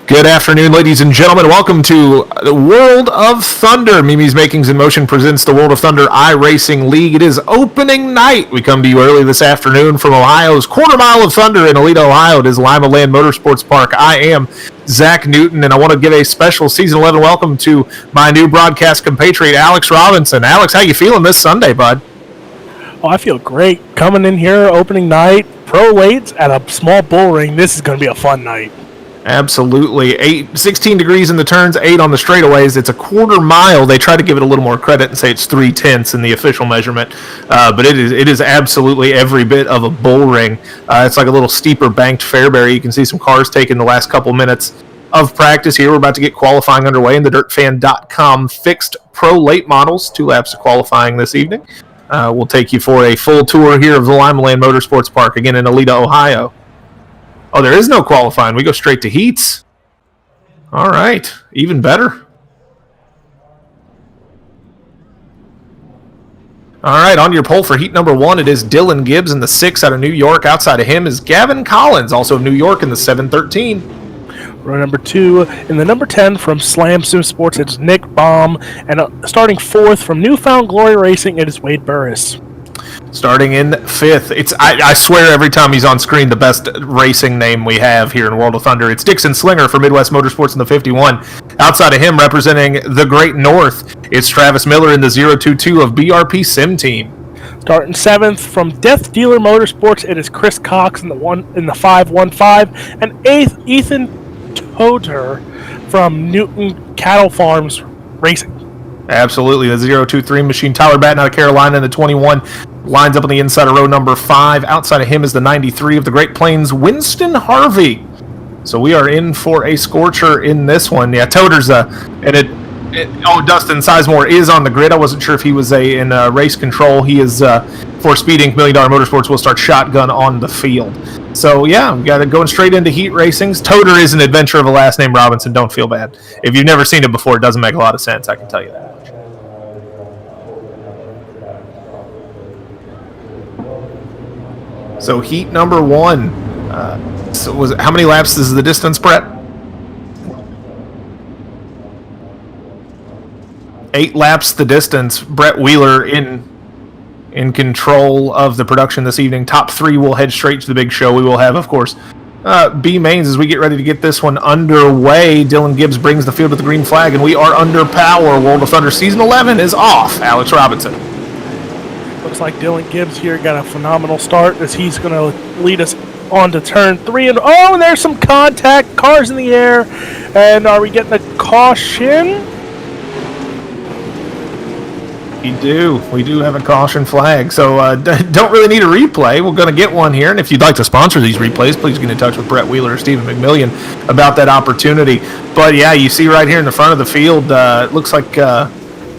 Good afternoon, ladies and gentlemen. Welcome to the World of Thunder. Mimi's Makings in Motion presents the World of Thunder iRacing League. It is opening night. We come to you early this afternoon from Ohio's quarter mile of thunder in Alita, Ohio. It is Limaland Motorsports Park. I am Zach Newton, and I want to give a special Season 11 welcome to my new broadcast compatriot, Alex Robinson. Alex, how you feeling this Sunday, bud? Oh, I feel great. Coming in here, opening night, pro weights at a small bull ring. This is going to be a fun night. Absolutely. 16 degrees in the turns, 8 on the straightaways. It's a quarter mile. They try to give it a little more credit and say it's 3/10 in the official measurement, but it is absolutely every bit of a bull ring. It's like a little steeper banked Fairbury. You can see some cars taking the last couple minutes of practice here. We're about to get qualifying underway in the DirtFan.com fixed pro late models. 2 laps of qualifying this evening. We'll take you for a full tour here of the Limaland Motorsports Park, again in Alita, Ohio. Oh, there is no qualifying. We go straight to heats. All right. Even better. All right, on your pole for heat number 1, it is Dylan Gibbs in the 6 out of New York. Outside of him is Gavin Collins, also of New York, in the 713. Row number 2, in the number 10 from Slam Sim Sports, it's Nick Baum. And starting 4th from Newfound Glory Racing, it is Wade Burris. Starting in 5th, I swear every time he's on screen, the best racing name we have here in World of Thunder. It's Dixon Slinger for Midwest Motorsports in the 51. Outside of him, representing the Great North, it's Travis Miller in the 022 of BRP Sim Team. Starting 7th from Death Dealer Motorsports, it is Chris Cox in the 515, and 8th Ethan Toter from Newton Cattle Farms Racing. Absolutely, the 023 machine. Tyler Batten out of Carolina in the 21 lines up on the inside of row number 5. Outside of him is the 93 of the Great Plains, Winston Harvey. So we are in for a scorcher in this one. Yeah, Toter's Dustin Sizemore is on the grid. I wasn't sure if he was in race control. He is for Speed Inc. $1 Million Motorsports. Will start shotgun on the field. So yeah, we got it going straight into heat racings. Toter is an adventure of a last name Robinson. Don't feel bad. If you've never seen it before, it doesn't make a lot of sense. I can tell you that. So heat number 1. How many laps is the distance, Brett? 8 laps the distance. Brett Wheeler in control of the production this evening. Top 3 will head straight to the big show. We will have, of course, B mains as we get ready to get this one underway. Dylan Gibbs brings the field with the green flag, and we are under power. World of Thunder Season 11 is off. Alex Robinson. Looks like Dylan Gibbs here got a phenomenal start as he's going to lead us on to turn 3. And there's some contact. Cars in the air. And are we getting a caution? We do have a caution flag. So don't really need a replay. We're going to get one here. And if you'd like to sponsor these replays, please get in touch with Brett Wheeler or Stephen McMillian about that opportunity. But yeah, you see right here in the front of the field, it looks like a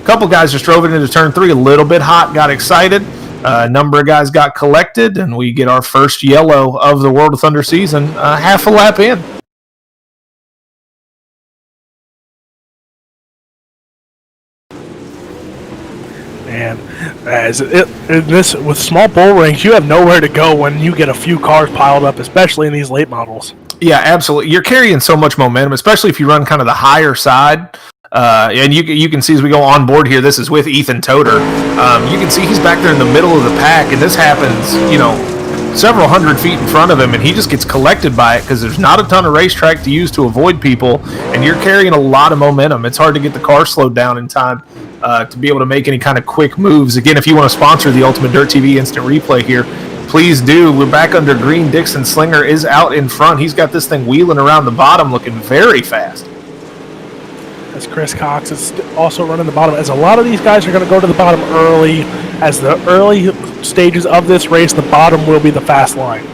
couple guys just drove it into turn 3 a little bit hot, got excited. A number of guys got collected, and we get our first yellow of the World of Thunder season half a lap in. And with small bull rings, you have nowhere to go when you get a few cars piled up, especially in these late models. Yeah, absolutely. You're carrying so much momentum, especially if you run kind of the higher side. And you can see as we go on board here, this is with Ethan Toter. You can see he's back there in the middle of the pack, and this happens, several hundred feet in front of him, and he just gets collected by it because there's not a ton of racetrack to use to avoid people, and you're carrying a lot of momentum. It's hard to get the car slowed down in time to be able to make any kind of quick moves. Again, if you want to sponsor the Ultimate Dirt TV Instant Replay here, please do. We're back under green. Dixon Slinger is out in front. He's got this thing wheeling around the bottom, looking very fast. As Chris Cox is also running the bottom, as a lot of these guys are going to go to the bottom early. As the early stages of this race, the bottom will be the fast line.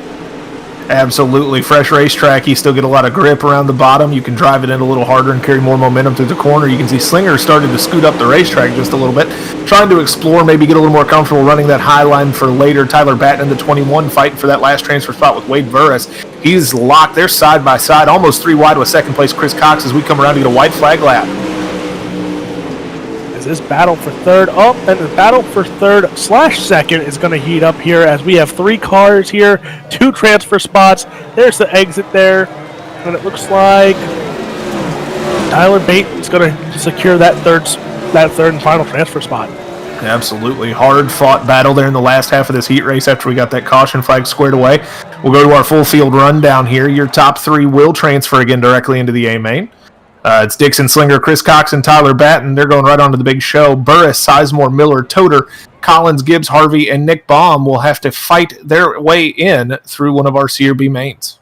Absolutely. Fresh racetrack. You still get a lot of grip around the bottom. You can drive it in a little harder and carry more momentum through the corner. You can see Slinger started to scoot up the racetrack just a little bit, trying to explore, maybe get a little more comfortable running that high line for later. Tyler Batten in the 21 fighting for that last transfer spot with Wade Burris. He's locked. They're side by side, almost 3 wide with second place Chris Cox as we come around to get a white flag lap. This battle for third and the battle for third/second is going to heat up here as we have 3 cars here, 2 transfer spots. There's the exit there, and it looks like Tyler Bate is going to secure that third and final transfer spot. Absolutely hard-fought battle there in the last half of this heat race after we got that caution flag squared away. We'll go to our full field rundown here. Your top three will transfer again directly into the A main. It's Dixon, Slinger, Chris Cox, and Tyler Batten. They're going right on to the big show. Burris, Sizemore, Miller, Toter, Collins, Gibbs, Harvey, and Nick Baum will have to fight their way in through one of our C or B mains.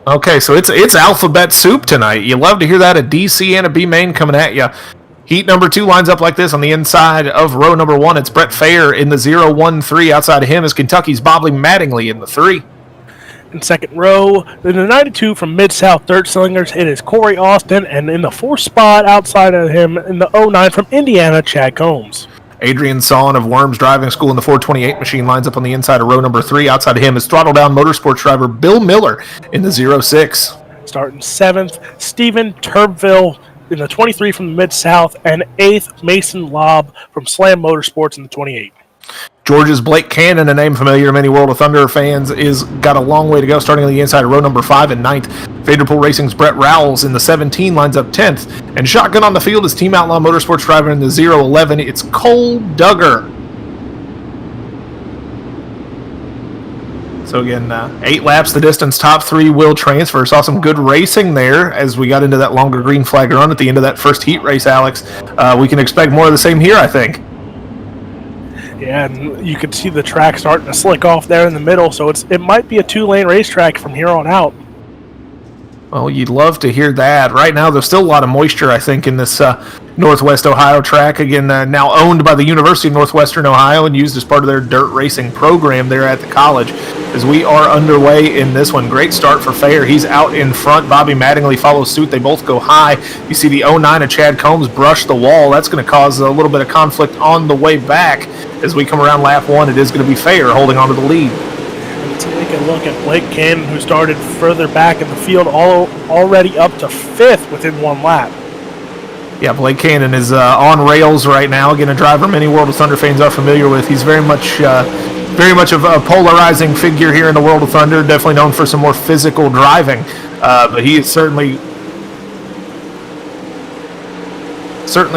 Okay, so it's alphabet soup tonight. You love to hear that, a DC and a B main coming at you. Heat number 2 lines up like this. On the inside of row number 1, it's Brett Fair in the 0-1-3. Outside of him is Kentucky's Bobley Mattingly in the 3. In second row, in the 92 from Mid-South Dirt Slingers, it is Corey Austin. And in the 4th spot outside of him, in the 09 from Indiana, Chad Combs. Adrian Son of Worms Driving School in the 428 machine lines up on the inside of row number 3. Outside of him is Throttle Down Motorsports driver Bill Miller in the 06. Starting 7th, Stephen Turbeville in the 23 from the Mid-South, and 8th, Mason Lobb from Slam Motorsports in the 28. Georgia's Blake Cannon, a name familiar to many World of Thunder fans, is got a long way to go, starting on the inside of row number 5 and 9th. Vanderpool Racing's Brett Rowles in the 17 lines up 10th. And shotgun on the field is Team Outlaw Motorsports driver in the 011. It's Cole Duggar. So again, 8 laps the distance, top 3 will transfer. Saw some good racing there as we got into that longer green flag run at the end of that first heat race, Alex. We can expect more of the same here, I think. Yeah, and you can see the track starting to slick off there in the middle, so it might be a 2-lane racetrack from here on out. Well, you'd love to hear that. Right now, there's still a lot of moisture, I think, in this Northwest Ohio track. Again, now owned by the University of Northwestern Ohio and used as part of their dirt racing program there at the college. As we are underway in this one, great start for Fair. He's out in front. Bobby Mattingly follows suit. They both go high. You see the 09 of Chad Combs brush the wall. That's going to cause a little bit of conflict on the way back. As we come around lap 1, it is going to be Fair holding on to the lead. Take a look at Blake Cannon, who started further back in the field, already up to 5th within 1 lap. Yeah, Blake Cannon is on rails right now. Again, a driver many World of Thunder fans are familiar with. He's very much of a polarizing figure here in the World of Thunder. Definitely known for some more physical driving, but he is certainly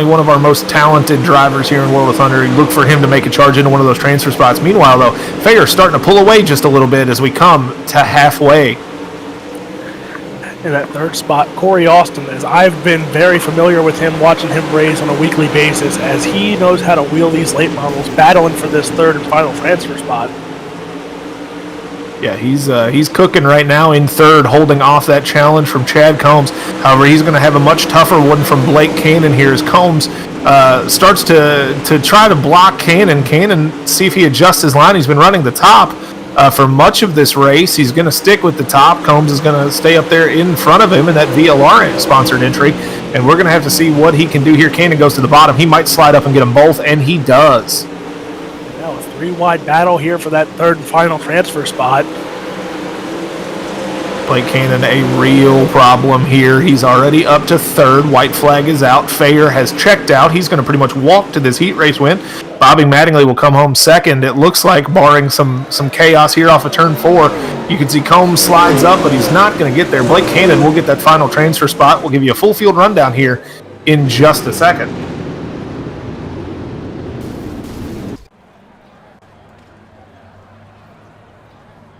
one of our most talented drivers here in World of Thunder. You look for him to make a charge into one of those transfer spots. Meanwhile, though, Fair starting to pull away just a little bit as we come to halfway. In that 3rd spot, Corey Austin, as I've been very familiar with him, watching him race on a weekly basis, as he knows how to wheel these late models, battling for this 3rd and final transfer spot. Yeah, he's cooking right now in 3rd, holding off that challenge from Chad Combs. However, he's going to have a much tougher one from Blake Cannon here as Combs starts to try to block Cannon. Cannon, see if he adjusts his line. He's been running the top for much of this race. He's going to stick with the top. Combs is going to stay up there in front of him in that VLR-sponsored entry, and we're going to have to see what he can do here. Cannon goes to the bottom. He might slide up and get them both, and he does. Now a 3-wide battle here for that 3rd and final transfer spot. Blake Cannon, a real problem here. He's already up to 3rd. White flag is out. Fair has checked out. He's going to pretty much walk to this heat race win. Bobby Mattingly will come home 2nd. It looks like, barring some chaos here off of turn 4, you can see Combs slides up, but he's not going to get there. Blake Cannon will get that final transfer spot. We'll give you a full field rundown here in just a second.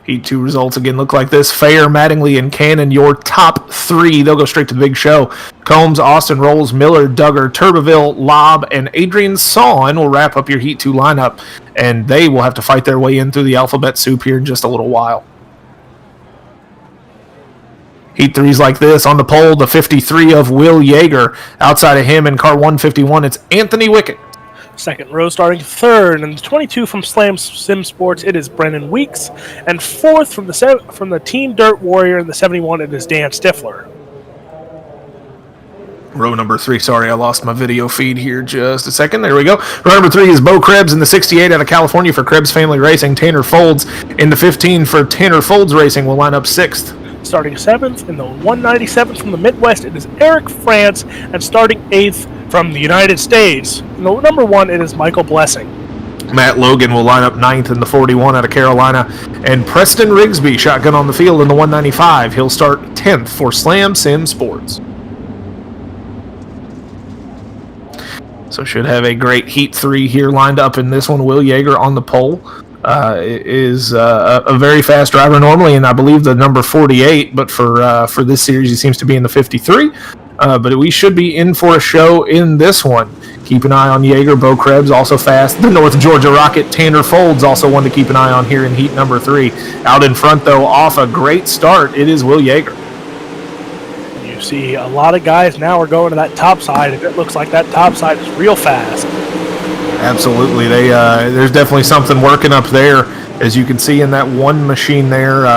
Heat 2 results again look like this. Fair, Mattingly, and Cannon, your top 3. They'll go straight to the big show. Combs, Austin, Rolls, Miller, Duggar, Turbeville, Lobb, and Adrian Son will wrap up your Heat 2 lineup, and they will have to fight their way in through the alphabet soup here in just a little while. Heat 3's like this. On the pole, the 53 of Will Yeager. Outside of him in car 151, it's Anthony Wickett. 2nd row starting 3rd, and the 22 from Slam Sim Sports, it is Brennan Weeks, and 4th from the Team Dirt Warrior in the 71, it is Dan Stifler. Row number 3, sorry, I lost my video feed here just a second. There we go. Row number 3 is Bo Krebs in the 68 out of California for Krebs Family Racing. Tanner Folds in the 15 for Tanner Folds Racing will line up 6th. Starting 7th, in the 197 from the Midwest, it is Eric France, and starting 8th from the United States. In the number 1, it is Michael Blessing. Matt Logan will line up 9th in the 41 out of Carolina. And Preston Rigsby, shotgun on the field in the 195. He'll start 10th for Slam Sim Sports. So should have a great Heat 3 here lined up in this one. Will Yeager on the pole. Is a very fast driver normally, and I believe the number 48, but for this series he seems to be in the 53. But we should be in for a show in this one. Keep an eye on Yeager. Bo Krebs also fast. The North Georgia Rocket Tanner Folds also one to keep an eye on here in heat number 3. Out in front though, off a great start, it is Will Yeager. You see a lot of guys now are going to that top side. It looks like that top side is real fast. Absolutely, there's definitely something working up there, as you can see in that one machine there.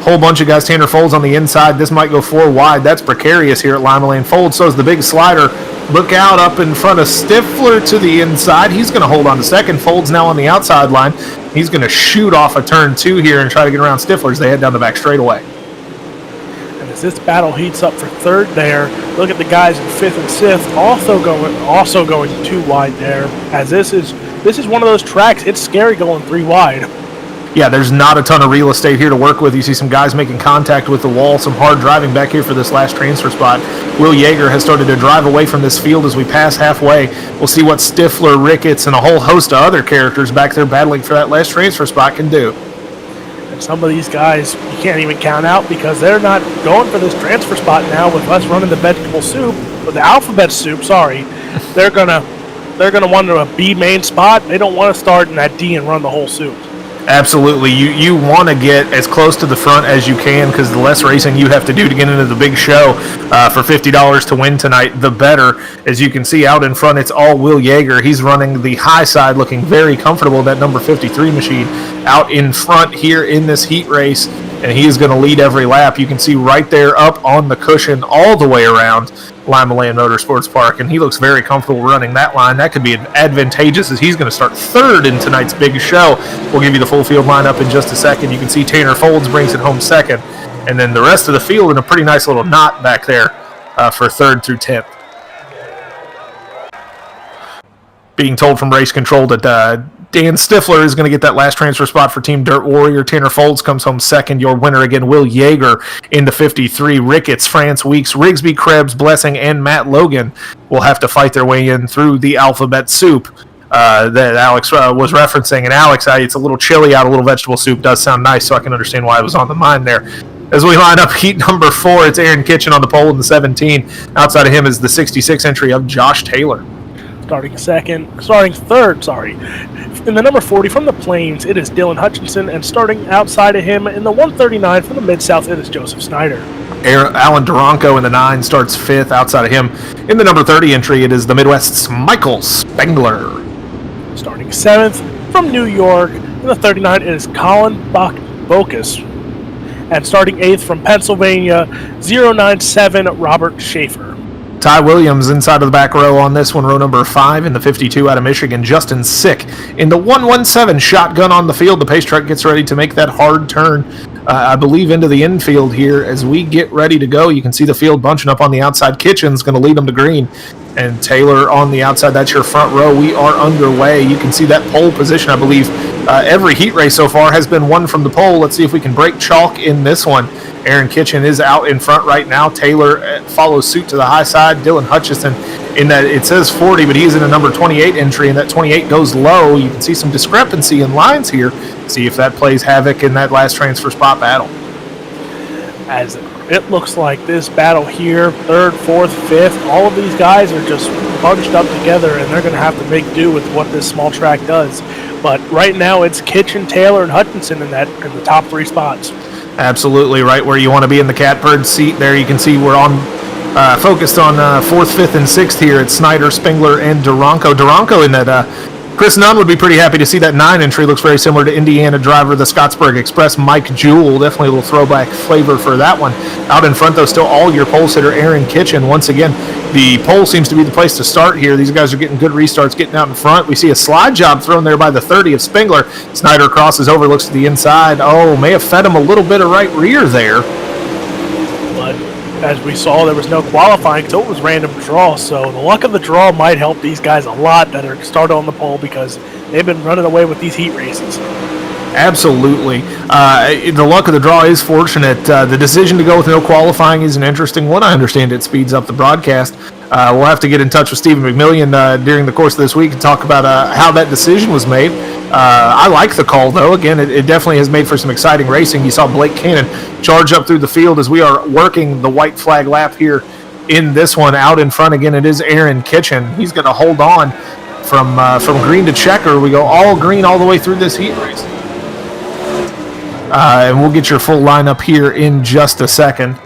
Whole bunch of guys. Tanner Folds on the inside. This might go 4 wide. That's precarious here at Limaland. Folds, so is the big slider. Look out up in front of Stifler to the inside. He's going to hold on to second. Folds now on the outside line. He's going to shoot off a turn 2 here and try to get around Stifler as they head down the back straightaway. And as this battle heats up for third there, look at the guys in 5th and 6th also going 2 wide there. As this is one of those tracks, it's scary going 3 wide. Yeah, there's not a ton of real estate here to work with. You see some guys making contact with the wall, some hard driving back here for this last transfer spot. Will Yeager has started to drive away from this field as we pass halfway. We'll see what Stifler, Ricketts, and a whole host of other characters back there battling for that last transfer spot can do. And some of these guys you can't even count out because they're not going for this transfer spot now with us running the vegetable soup, or the alphabet soup, sorry. They're gonna want a B main spot. They don't want to start in that D and run the whole soup. Absolutely. You want to get as close to the front as you can, because the less racing you have to do to get into the big show for $50 to win tonight, the better. As you can see out in front, it's all Will Yeager. He's running the high side, looking very comfortable, that number 53 machine out in front here in this heat race, and he is going to lead every lap. You can see right there up on the cushion all the way around Limaland Motorsports Park, and he looks very comfortable running that line. That could be advantageous as he's going to start 3rd in tonight's big show. We'll give you the full field lineup in just a second. You can see Tanner Folds brings it home 2nd, and then the rest of the field in a pretty nice little knot back there for 3rd through 10th. Being told from race control that Dan Stifler is going to get that last transfer spot for Team Dirt Warrior. Tanner Folds comes home 2nd. Your winner again, Will Yeager in the 53. Ricketts, France Weeks, Rigsby, Krebs, Blessing, and Matt Logan will have to fight their way in through the alphabet soup that Alex was referencing. And Alex, it's a little chilly out. A little vegetable soup does sound nice, so I can understand why it was on the mind there. As we line up heat number 4, it's Aaron Kitchen on the pole in the 17. Outside of him is the 66 entry of Josh Taylor. Starting 3rd, in the number 40 from the Plains, it is Dylan Hutchinson, and starting outside of him in the 139 from the Mid-South, it is Joseph Snyder. Alan Duranko in the 9 starts 5th. Outside of him in the number 30 entry, it is the Midwest's Michael Spengler. Starting 7th from New York, in the 39, it is Colin Bocus. And starting 8th from Pennsylvania, 097, Robert Schaefer. Ty Williams inside of the back row on this one, row number 5 in the 52 out of Michigan. Justin Sick in the 117, shotgun on the field. The pace truck gets ready to make that hard turn, I believe, into the infield here. As we get ready to go, you can see the field bunching up on the outside. Kitchen's going to lead them to green. And Taylor on the outside, that's your front row. We are underway. You can see that pole position, I believe. Every heat race so far has been won from the pole. Let's see if we can break chalk in this one. Aaron Kitchen is out in front right now. Taylor follows suit to the high side. Dylan Hutchinson in that, it says 40, but he's in a number 28 entry, and that 28 goes low. You can see some discrepancy in lines here. See if that plays havoc in that last transfer spot battle. As it looks like this battle here, 3rd, 4th, 5th, all of these guys are just bunched up together, and they're going to have to make do with what this small track does. But right now it's Kitchen, Taylor, and Hutchinson in the top 3 spots. Absolutely right where you want to be in the catbird seat there. You can see we're on focused on 4th, 5th, and 6th here. It's Snyder, Spengler, and Duranko. Duranko in that Chris Nunn would be pretty happy to see that 9 entry. Looks very similar to Indiana driver, the Scottsburg Express, Mike Jewell. Definitely a little throwback flavor for that one. Out in front, though, still all your pole sitter, Aaron Kitchen. Once again, the pole seems to be the place to start here. These guys are getting good restarts, getting out in front. We see a slide job thrown there by the 30 of Spengler. Snyder crosses over, looks to the inside. Oh, may have fed him a little bit of right rear there. But as we saw, there was no qualifying, so it was random draw. So the luck of the draw might help these guys a lot that are started on the pole because they've been running away with these heat races. Absolutely. The luck of the draw is fortunate. The decision to go with no qualifying is an interesting one. I understand it speeds up the broadcast. We'll have to get in touch with Stephen McMillian during the course of this week and talk about how that decision was made. I like the call, though. Again, it definitely has made for some exciting racing. You saw Blake Cannon charge up through the field as we are working the white flag lap here in this one. Out in front again, it is Aaron Kitchen. He's going to hold on from green to checker. We go all green all the way through this heat race. And we'll get your full lineup here in just a second.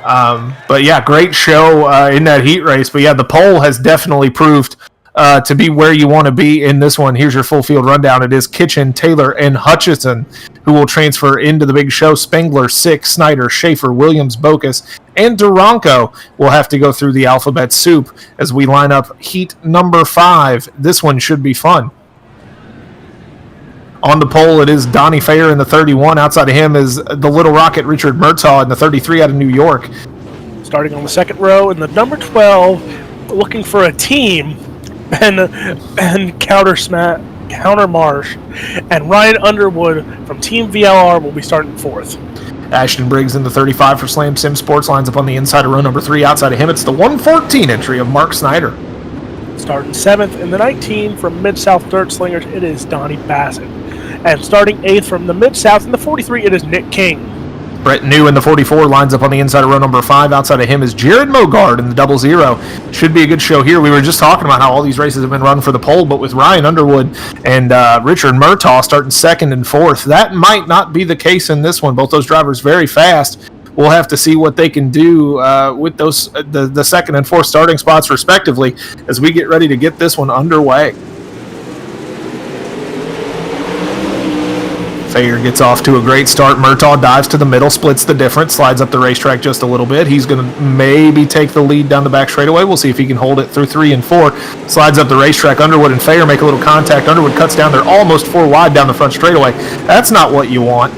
But yeah, great show in that heat race. But yeah, the pole has definitely proved to be where you want to be in this one. Here's your full field rundown. It is Kitchen, Taylor, and Hutchinson who will transfer into the big show. Spengler, Sick, Snyder, Schaefer, Williams, Bocus, and Duranko will have to go through the alphabet soup as we line up heat number 5. This one should be fun. On the pole, it is Donnie Fair in the 31. Outside of him is the Little Rocket, Richard Murtaugh, in the 33 out of New York. Starting on the second row in the number 12, looking for a team, Ben Countermarsh and Ryan Underwood from Team VLR will be starting 4th. Ashton Briggs in the 35 for Slam Sim Sports lines up on the inside of row number 3. Outside of him, it's the 114 entry of Mark Snyder. Starting 7th in the 19 from Mid-South Dirt Slingers, it is Donnie Bassett. And starting 8th from the Mid-South in the 43, it is Nick King. Brett New in the 44 lines up on the inside of row number 5. Outside of him is Jared Mogard in the 00. Should be a good show here. We were just talking about how all these races have been run for the pole, but with Ryan Underwood and Richard Murtaugh starting 2nd and 4th, that might not be the case in this one. Both those drivers very fast. We'll have to see what they can do with those the 2nd and 4th starting spots respectively as we get ready to get this one underway. Fayer gets off to a great start. Murtaugh dives to the middle, splits the difference, slides up the racetrack just a little bit. He's going to maybe take the lead down the back straightaway. We'll see if he can hold it through 3 and 4. Slides up the racetrack. Underwood and Fayer make a little contact. Underwood cuts down. They're almost 4 wide down the front straightaway. That's not what you want.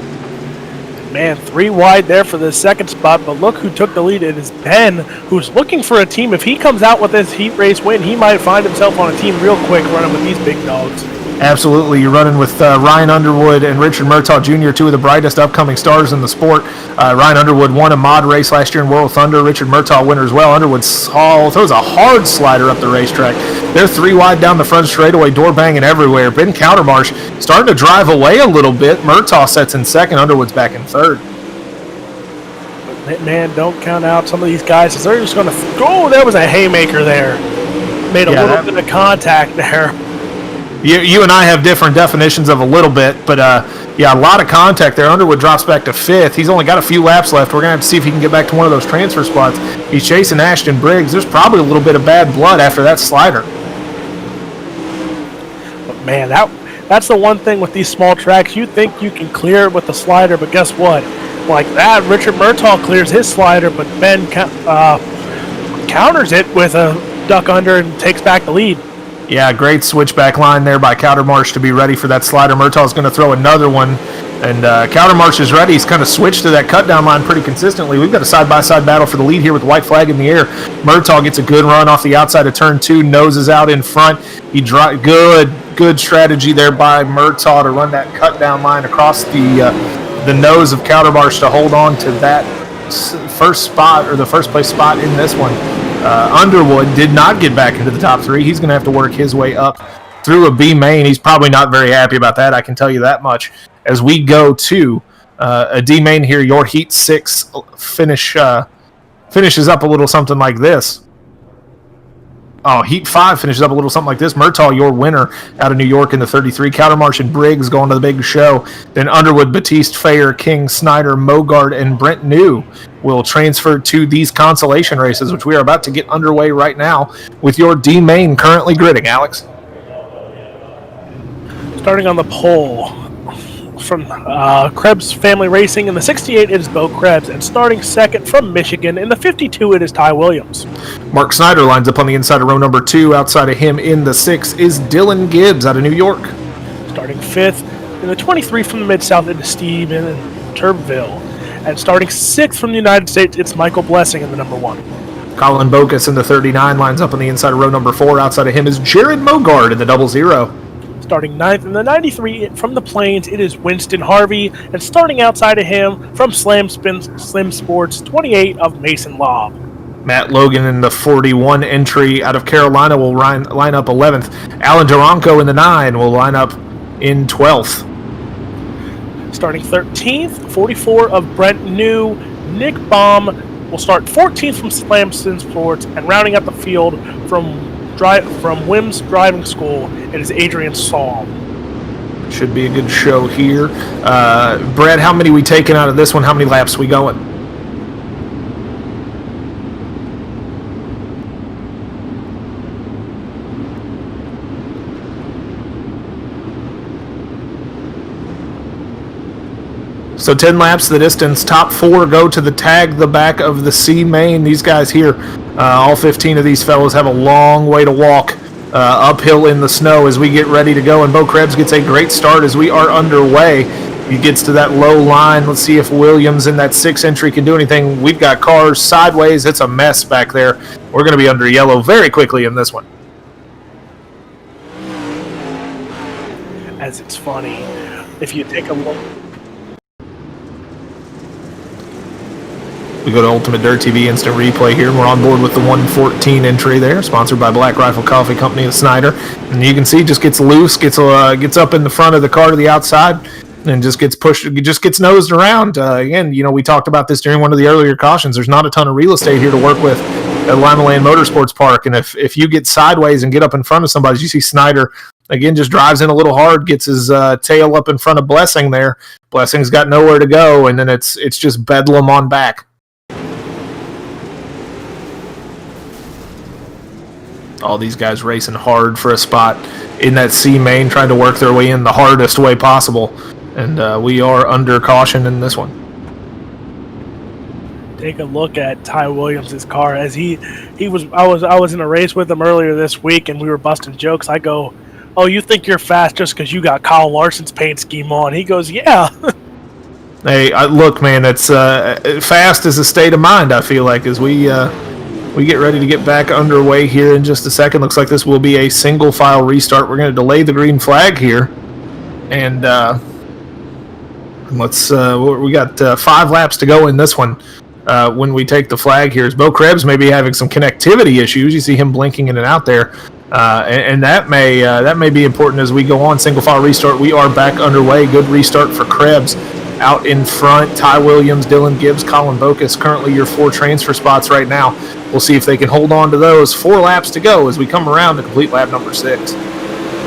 Man, 3 wide there for the 2nd spot, but look who took the lead. It is Ben, who's looking for a team. If he comes out with this heat race win, he might find himself on a team real quick running with these big dogs. Absolutely. You're running with Ryan Underwood and Richard Murtaugh Jr., 2 of the brightest upcoming stars in the sport. Ryan Underwood won a mod race last year in World Thunder. Richard Murtaugh winner as well. Underwood throws a hard slider up the racetrack. They're 3 wide down the front straightaway, door banging everywhere. Ben Countermarsh starting to drive away a little bit. Murtaugh sets in 2nd. Underwood's back in 3rd. But man, don't count out some of these guys because they're just going to... Oh, there was a haymaker there. Made a little bit of contact there. You and I have different definitions of a little bit, but yeah, a lot of contact there. Underwood drops back to 5th. He's only got a few laps left. We're going to have to see if he can get back to one of those transfer spots. He's chasing Ashton Briggs. There's probably a little bit of bad blood after that slider. But man, that's the one thing with these small tracks. You think you can clear it with the slider, but guess what? Like that, Richard Murtaugh clears his slider, but Ben counters it with a duck under and takes back the lead. Yeah, great switchback line there by Countermarsh to be ready for that slider. Murtaugh's going to throw another one, and Countermarsh is ready. He's kind of switched to that cut-down line pretty consistently. We've got a side-by-side battle for the lead here with the white flag in the air. Murtaugh gets a good run off the outside of turn 2, noses out in front. Good strategy there by Murtaugh to run that cut-down line across the nose of Countermarsh to hold on to that first spot, or the first place spot in this one. Underwood did not get back into the top 3. He's going to have to work his way up through a B main. He's probably not very happy about that, I can tell you that much. As we go to a D main here, your Heat 6 finishes up a little something like this. Oh, Heat 5 finishes up a little something like this. Murtaugh, your winner out of New York in the 33. Countermarsh and Briggs going to the big show. Then Underwood, Batiste, Fayer, King, Snyder, Mogard, and Brent New will transfer to these consolation races, which we are about to get underway right now with your D main currently gridding, Alex. Starting on the pole from Krebs Family Racing in the 68, it is Bo Krebs, and starting 2nd from Michigan in the 52, it is Ty Williams. Mark Snyder lines up on the inside of row number 2. Outside of him in the 6 is Dylan Gibbs out of New York. Starting 5th in the 23 from the Mid-South, it is Steven Turbeville. And starting 6th from the United States, it's Michael Blessing in the number 1. Colin Bokus in the 39 lines up on the inside of row number 4. Outside of him is Jared Mogard in the 00. Starting 9th in the 93 from the Plains, it is Winston Harvey. And starting outside of him from Slim Sports, 28 of Mason Lobb. Matt Logan in the 41 entry out of Carolina will line up 11th. Alan Duranko in the 9 will line up in 12th. Starting 13th, 44 of Brent New. Nick Baum will start 14th from Slamson Sports, and rounding out the field from Wims Driving School, it is Adrian Saul. Should be a good show here. Brad, how many we taking out of this one? How many laps we going? So 10 laps the distance. Top 4 go to the tag, the back of the C main. These guys here, all 15 of these fellows have a long way to walk uphill in the snow as we get ready to go. And Bo Krebs gets a great start as we are underway. He gets to that low line. Let's see if Williams in that 6 entry can do anything. We've got cars sideways. It's a mess back there. We're going to be under yellow very quickly in this one. As it's funny, if you take a look. We go to Ultimate Dirt TV Instant Replay here. We're on board with the 114 entry there, sponsored by Black Rifle Coffee Company of Snyder. And you can see just gets loose, gets up in the front of the car to the outside, and just gets pushed, just gets nosed around. Again, we talked about this during one of the earlier cautions. There's not a ton of real estate here to work with at Limaland Motorsports Park. And if you get sideways and get up in front of somebody, you see Snyder, again, just drives in a little hard, gets his tail up in front of Blessing there. Blessing's got nowhere to go, and then it's just bedlam on back. All these guys racing hard for a spot in that C main, trying to work their way in the hardest way possible. And we are under caution in this one. Take a look at Ty Williams' car as I was in a race with him earlier this week, and we were busting jokes. I go, "Oh, you think you're fast just because you got Kyle Larson's paint scheme on?" He goes, "Yeah." Hey, look, man, it's fast is a state of mind. I feel like as we get ready to get back underway here in just a second. Looks like this will be a single file restart. We're going to delay the green flag here, and we got 5 laps to go in this one. When we take the flag here, is Bo Krebs may be having some connectivity issues. You see him blinking in and out there, and that may be important as we go on single file restart. We are back underway. Good restart for Krebs. Out in front, Ty Williams, Dylan Gibbs, Colin Bokus, currently your 4 transfer spots right now. We'll see if they can hold on to those. 4 laps to go as we come around to complete lap number 6.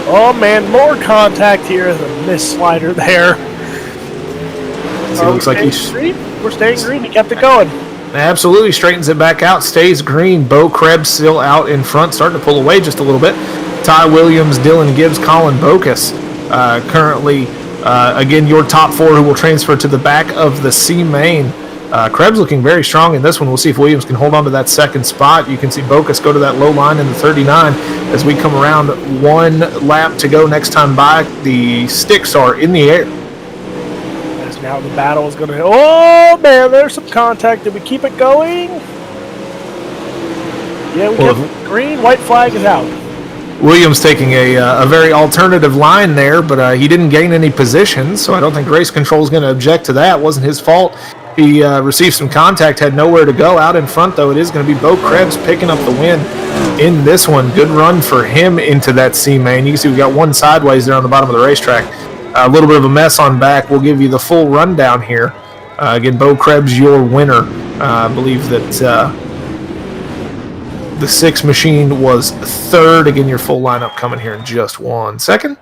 Oh man, more contact here. The miss slider there. It looks like we're staying green. He kept it going. Absolutely straightens it back out, stays green. Bo Krebs still out in front, starting to pull away just a little bit. Ty Williams, Dylan Gibbs, Colin Bokus currently. Again, your top 4 who will transfer to the back of the C main. Krebs looking very strong in this one. We'll see if Williams can hold on to that second spot. You can see Bokus go to that low line in the 39 as we come around. 1 lap to go next time by. The sticks are in the air. As now the battle is going to... Oh, man, there's some contact. Did we keep it going? Yeah, we kept it green. White flag is out. Williams taking a very alternative line there, but he didn't gain any positions, so I don't think race control is going to object to that. It wasn't his fault. He received some contact, had nowhere to go. Out in front, though, it is going to be Bo Krebs picking up the win in this one. Good run for him into that C main. You can see we got 1 sideways there on the bottom of the racetrack. A little bit of a mess on back. We'll give you the full rundown here. Again, Bo Krebs, your winner. I believe that... the 6 machine was 3rd. Again, your full lineup coming here in just 1 second.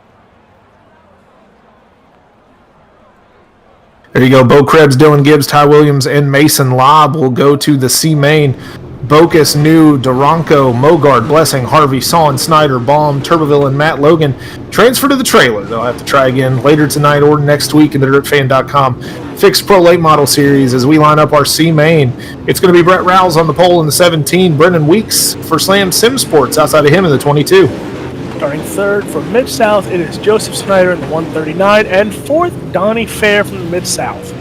There you go. Bo Krebs, Dylan Gibbs, Ty Williams, and Mason Lobb will go to the C main. Bokus, New, Duranko, Mogard, Blessing, Harvey, Son, Snyder, Baum, Turbeville, and Matt Logan transfer to the trailer. They'll have to try again later tonight or next week in the DirtFan.com Fixed Pro Late Model Series as we line up our C main. It's going to be Brett Rouse on the pole in the 17, Brendan Weeks for Slam Sim Sports outside of him in the 22. Starting 3rd from Mid-South, it is Joseph Snyder in the 139, and 4th, Donnie Fair from the Mid-South.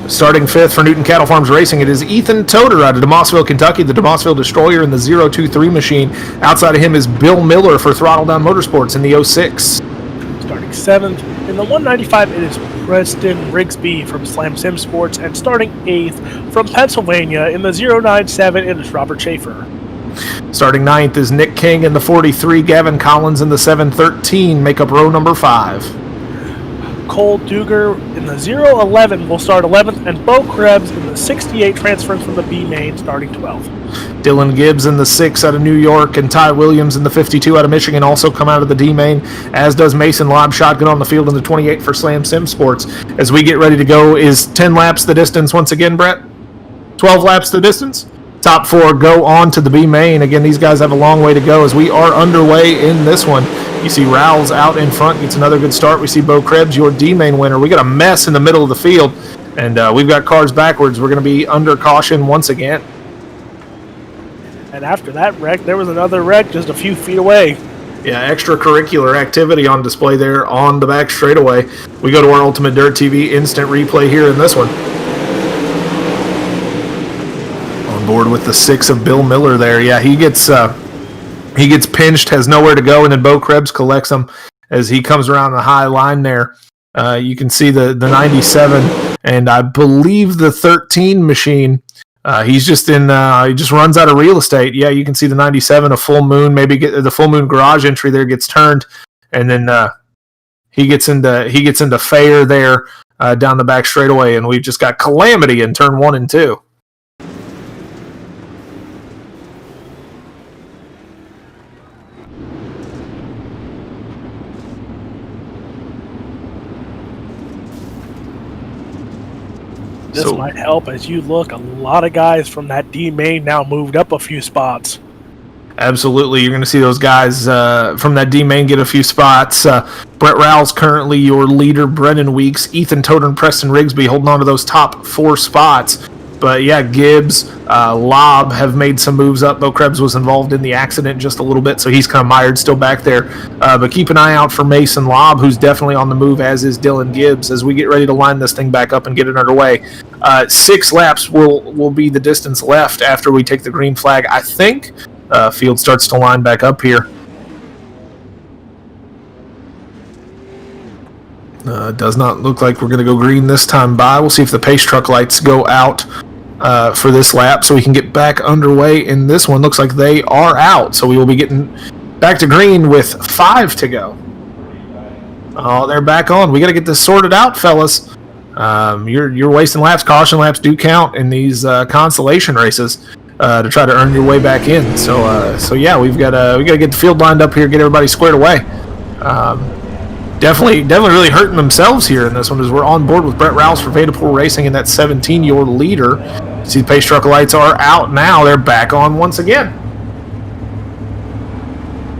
Starting fifth for Newton Cattle Farms Racing, it is Ethan Toder out of DeMossville, Kentucky, the DeMossville Destroyer in the 023 machine. Outside of him is Bill Miller for Throttle Down Motorsports in the 06. Starting seventh in the 195, it is Preston Rigsby from Slam Sim Sports, and starting eighth from Pennsylvania in the 097, it is Robert Schaefer. Starting ninth is Nick King in the 43, Gavin Collins in the 713, make up row number 5. Cole Duger in the 011 will start 11th, and Bo Krebs in the 68 transferring from the B main starting 12th. Dylan Gibbs in the 6 out of New York, and Ty Williams in the 52 out of Michigan also come out of the D main, as does Mason Lobb, shotgun on the field in the 28 for Slam Sim Sports. As we get ready to go, is 10 laps the distance once again, Brett? 12 laps the distance? Top 4 go on to the B main. Again, these guys have a long way to go as we are underway in this one. You see Rowles out in front, gets another good start. We see Bo Krebs, your D-main winner. We got a mess in the middle of the field, and we've got cars backwards. We're going to be under caution once again. And after that wreck, there was another wreck just a few feet away. Yeah, extracurricular activity on display there on the back straightaway. We go to our Ultimate Dirt TV instant replay here in this one. On board with the 6 of Bill Miller there. Yeah, he gets pinched, has nowhere to go, and then Bo Krebs collects him as he comes around the high line there. You can see the 97 and I believe the 13 machine. He's just he just runs out of real estate. Yeah, you can see the 97, a full moon, maybe get the full moon garage entry there gets turned, and then he gets into fair there down the back straightaway, and we've just got calamity in turn 1 and 2. This might help as you look. A lot of guys from that D main now moved up a few spots. Absolutely. You're going to see those guys from that D main get a few spots. Brett Rowles currently your leader. Brennan Weeks, Ethan Toder, and Preston Rigsby holding on to those top 4 spots. But yeah, Gibbs, Lobb have made some moves up. Bo Krebs was involved in the accident just a little bit, so he's kind of mired still back there. But keep an eye out for Mason Lobb, who's definitely on the move, as is Dylan Gibbs, as we get ready to line this thing back up and get it underway. 6 laps will be the distance left after we take the green flag, I think. Field starts to line back up here. Does not look like we're going to go green this time by. We'll see if the pace truck lights go out for this lap so we can get back underway in this one. Looks like they are out, so we will be getting back to green with 5 to go. Oh, they're back on. We got to get this sorted out, fellas. You're wasting laps. Caution laps do count in these consolation races to try to earn your way back in. So yeah, we got to get the field lined up here, get everybody squared away. Definitely really hurting themselves here in this one as we're on board with Brett Rowles for Vadapool Racing and that 17, your leader. See the pace truck lights are out now. They're back on once again.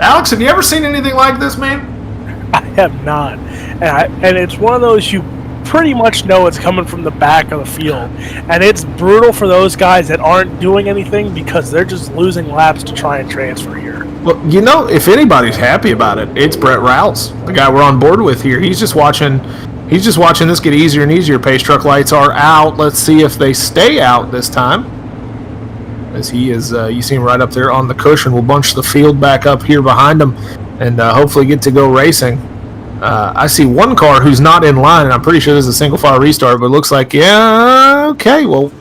Alex, have you ever seen anything like this, man? I have not. And it's one of those you pretty much know it's coming from the back of the field. And it's brutal for those guys that aren't doing anything because they're just losing laps to try and transfer here. Well, you know, if anybody's happy about it, it's Brett Rowles, the guy we're on board with here. He's just watching this get easier and easier. Pace truck lights are out. Let's see if they stay out this time. As he is, you see him right up there on the cushion. We'll bunch the field back up here behind him and hopefully get to go racing. I see one car who's not in line, and I'm pretty sure this is a single file restart, but it looks like, yeah, okay, well,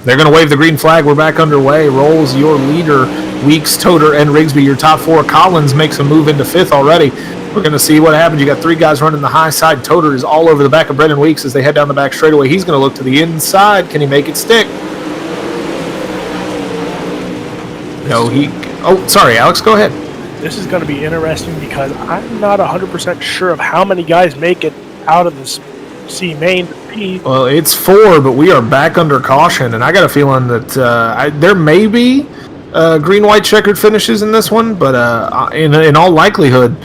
they're going to wave the green flag. We're back underway. Rolls your leader, Weeks, Toder, and Rigsby, your top 4. Collins makes a move into 5th already. We're going to see what happens. You got 3 guys running the high side. Toder is all over the back of Brendan Weeks as they head down the back straightaway. He's going to look to the inside. Can he make it stick? No, oh, sorry, Alex, go ahead. This is going to be interesting because I'm not 100% sure of how many guys make it out of this C main to P. Well, it's 4, but we are back under caution, and I got a feeling that there may be green-white checkered finishes in this one, but in all likelihood,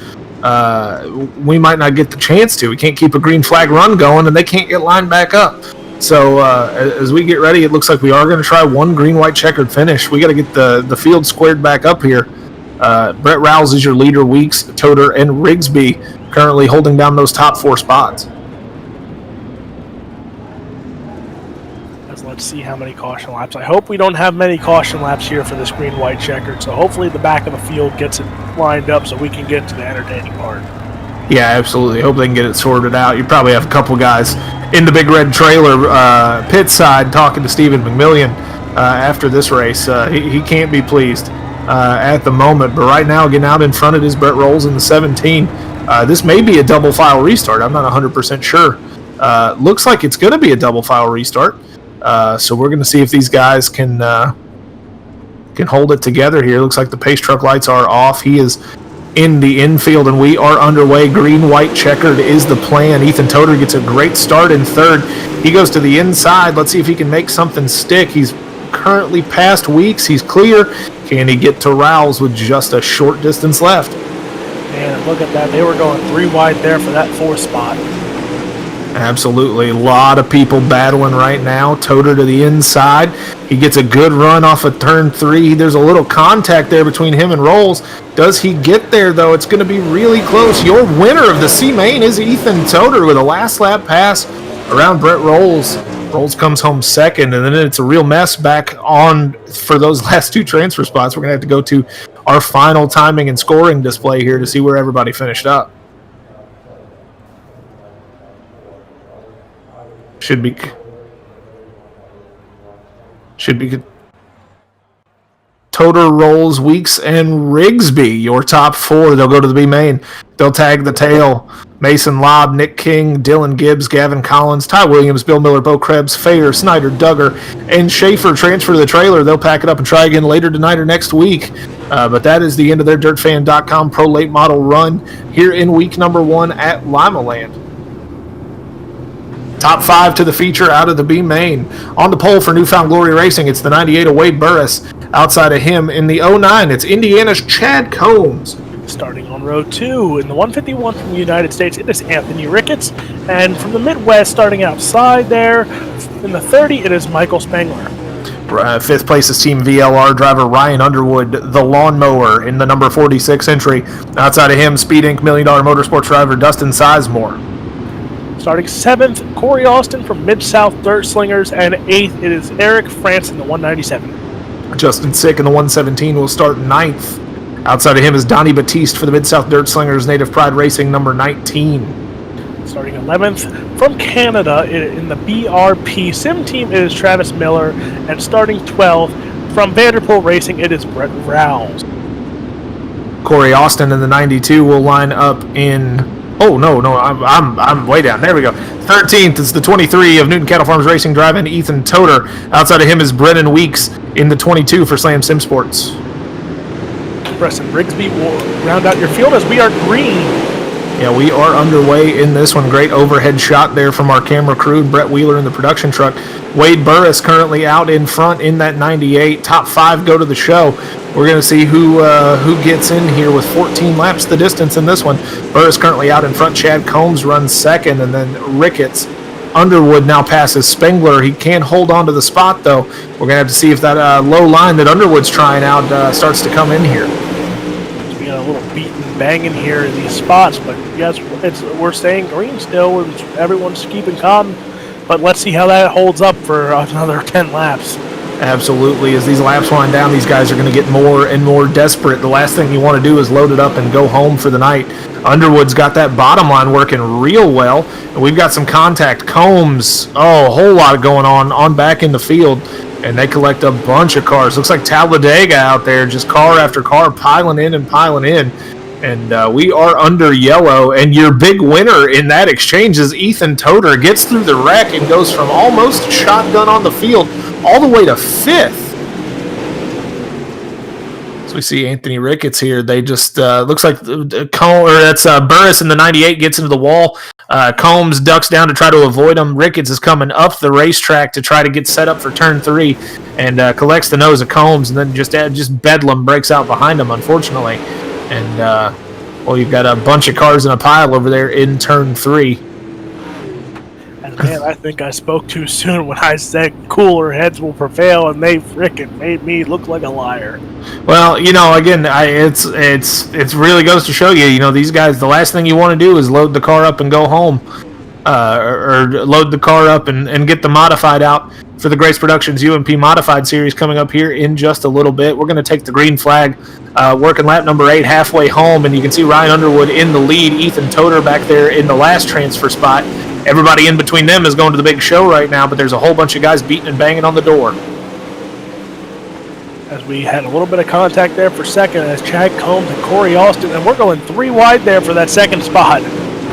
we might not get the chance to. We can't keep a green flag run going, and they can't get lined back up. So as we get ready, it looks like we are going to try one green-white checkered finish. We got to get the field squared back up here. Brett Rowles is your leader. Weeks, Toder, and Rigsby currently holding down those top 4 spots. let's see how many caution laps. I hope we don't have many caution laps here for this green-white checkered, so hopefully the back of the field gets it lined up so we can get to the entertaining part. Yeah, absolutely. Hope they can get it sorted out. You probably have a couple guys in the big red trailer pit side talking to Stephen McMillian after this race. He can't be pleased at the moment, but right now getting out in front of his Brett Rolls in the 17. This may be a double file restart. I'm not 100% sure. Looks like it's going to be a double file restart. So we're going to see if these guys can hold it together here. Looks like the pace truck lights are off. He is in the infield, and we are underway. Green-white checkered is the plan. Ethan Toder gets a great start in third. He goes to the inside. Let's see if he can make something stick. He's currently past Weeks. He's clear. Can he get to Rouse with just a short distance left? Man, look at that. They were going 3 wide there for that 4th spot. Absolutely. A lot of people battling right now. Toder to the inside. He gets a good run off of turn 3. There's a little contact there between him and Rolls. Does he get there, though? It's going to be really close. Your winner of the C-Main is Ethan Toder with a last lap pass around Brett Rolls. Rolls comes home second, and then it's a real mess back on for those last 2 transfer spots. We're going to have to go to our final timing and scoring display here to see where everybody finished up. Should be good. Toder, Rolls, Weeks, and Rigsby, your top 4. They'll go to the B main. They'll tag the tail. Mason Lobb, Nick King, Dylan Gibbs, Gavin Collins, Ty Williams, Bill Miller, Bo Krebs, Fayer, Snyder, Duggar, and Schaefer transfer to the trailer. They'll pack it up and try again later tonight or next week. But that is the end of their DirtFan.com Pro Late Model run here in week number 1 at Limaland. Top 5 to the feature out of the B main. On the pole for Newfound Glory Racing, it's the 98 of Wade Burris. Outside of him in the 09, it's Indiana's Chad Combs. Starting on row 2 in the 151 from the United States, it is Anthony Ricketts. And from the Midwest, starting outside there, in the 30, it is Michael Spengler. 5th place is Team VLR driver Ryan Underwood, the lawnmower, in the number 46 entry. Outside of him, Speed Inc. $1 Million Motorsports driver Dustin Sizemore. Starting 7th, Corey Austin from Mid-South Dirt Slingers, and 8th, it is Eric France in the 197. Justin Sick in the 117 will start 9th. Outside of him is Donnie Batiste for the Mid-South Dirt Slingers, Native Pride Racing, number 19. Starting 11th, from Canada in the BRP Sim Team, it is Travis Miller, and starting 12th, from Vanderpool Racing, it is Brett Rouse. Corey Austin in the 92 will line up in... Oh, no, I'm way down. There we go. 13th is the 23 of Newton Cattle Farms Racing driving Ethan Toder. Outside of him is Brennan Weeks in the 22 for Slam Sim Sports. Preston Rigsby will round out your field as we are green. Yeah, we are underway in this one. Great overhead shot there from our camera crew and Brett Wheeler in the production truck. Wade Burris currently out in front in that 98. Top 5 go to the show. We're going to see who gets in here with 14 laps the distance in this one. Burris currently out in front. Chad Combs runs second, and then Ricketts. Underwood now passes Spengler. He can't hold on to the spot, though. We're going to have to see if that low line that Underwood's trying out starts to come in here. We got a little beating, banging here in these spots, but yes, we're staying green still, and everyone's keeping calm. But let's see how that holds up for another 10 laps. Absolutely. As these laps wind down, these guys are going to get more and more desperate. The last thing you want to do is load it up and go home for the night. Underwood's got that bottom line working real well. And we've got some contact. Combs, a whole lot going on back in the field. And they collect a bunch of cars. Looks like Talladega out there, just car after car piling in and piling in. And we are under yellow. And your big winner in that exchange is Ethan Toder. Gets through the wreck and goes from almost shotgun on the field all the way to 5th. So we see Anthony Ricketts here. They just looks like that's Burris in the 98 gets into the wall. Combs ducks down to try to avoid him. Ricketts is coming up the racetrack to try to get set up for turn 3 and collects the nose of Combs, and then just bedlam breaks out behind him, unfortunately. And you've got a bunch of cars in a pile over there in turn 3. And man, I think I spoke too soon when I said cooler heads will prevail, and they frickin' made me look like a liar. Well, again, it's really goes to show you, these guys, the last thing you want to do is load the car up and go home, or load the car up and get the modified out for the Grace Productions UMP Modified Series coming up here in just a little bit. We're going to take the green flag, working lap number 8 halfway home, and you can see Ryan Underwood in the lead, Ethan Toter back there in the last transfer spot. Everybody in between them is going to the big show right now, but there's a whole bunch of guys beating and banging on the door. As we had a little bit of contact there for second as Chad Combs and Corey Austin, and we're going 3 wide there for that second spot.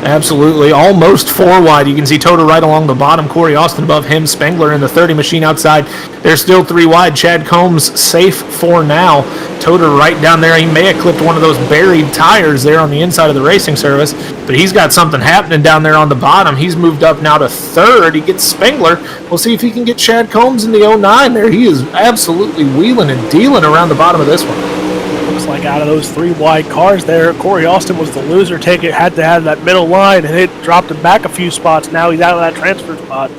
Absolutely, almost 4 wide. You can see Toter right along the bottom, Corey Austin above him, Spengler in the 30 machine outside. They're still 3 wide. Chad Combs safe for now. Toter right down there. He may have clipped one of those buried tires there on the inside of the racing service, but he's got something happening down there on the bottom. He's moved up now to 3rd. He gets Spengler. We'll see if he can get Chad Combs in the 09 there. He is absolutely wheeling and dealing around the bottom of this one. Looks like out of those 3 wide cars there, Corey Austin was the loser. Had to have that middle line, and it dropped him back a few spots. Now he's out of that transfer spot.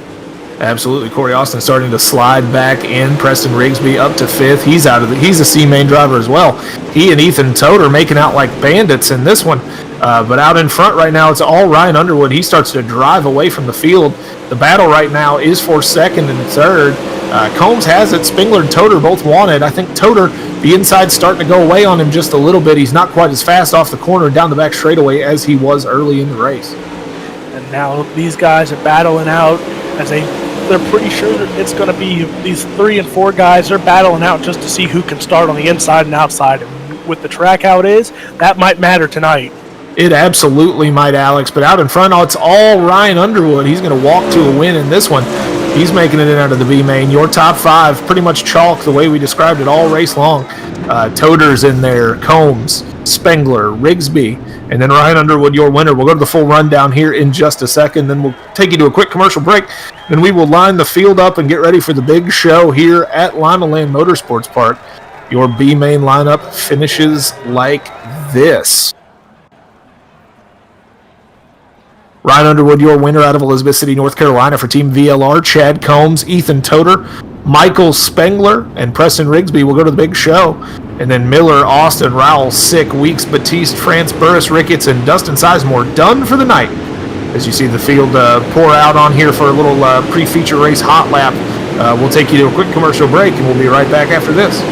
Absolutely, Corey Austin starting to slide back in. Preston Rigsby up to 5th. He's a C-main driver as well. He and Ethan Toter making out like bandits in this one. But out in front right now, it's all Ryan Underwood. He starts to drive away from the field. The battle right now is for 2nd and 3rd. Combs has it. Spengler and Toter both want it. I think Toter, the inside's starting to go away on him just a little bit. He's not quite as fast off the corner down the back straightaway as he was early in the race. And now these guys are battling out as they're pretty sure that it's going to be these 3 and 4 guys. They're battling out just to see who can start on the inside and outside. And with the track how it is, that might matter tonight. It absolutely might, Alex. But out in front, it's all Ryan Underwood. He's going to walk to a win in this one. He's making it in out of the B main. Your top 5, pretty much chalk the way we described it all race long. Toter's in there, Combs, Spengler, Rigsby, and then Ryan Underwood, your winner. We'll go to the full rundown here in just a second. Then we'll take you to a quick commercial break. Then we will line the field up and get ready for the big show here at Limaland Motorsports Park. Your B main lineup finishes like this. Ryan Underwood, your winner out of Elizabeth City, North Carolina for Team VLR. Chad Combs, Ethan Toter, Michael Spengler, and Preston Rigsby will go to the big show. And then Miller, Austin, Rowell, Sick, Weeks, Batiste, France, Burris, Ricketts, and Dustin Sizemore done for the night. As you see the field pour out on here for a little pre-feature race hot lap. We'll take you to a quick commercial break, and we'll be right back after this.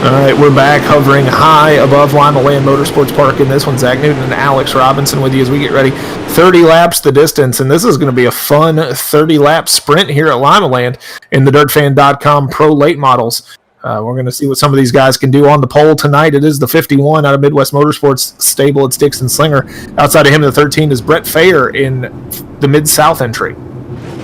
All right, we're back hovering high above Limaland Motorsports Park in this one. Zach Newton and Alex Robinson with you as we get ready. 30 laps the distance, and this is going to be a fun 30-lap sprint here at Limaland in the DirtFan.com Pro Late Models. We're going to see what some of these guys can do on the pole tonight. It is the 51 out of Midwest Motorsports stable. It's Dixon Slinger. Outside of him, the 13 is Brett Fayer in the Mid-South entry.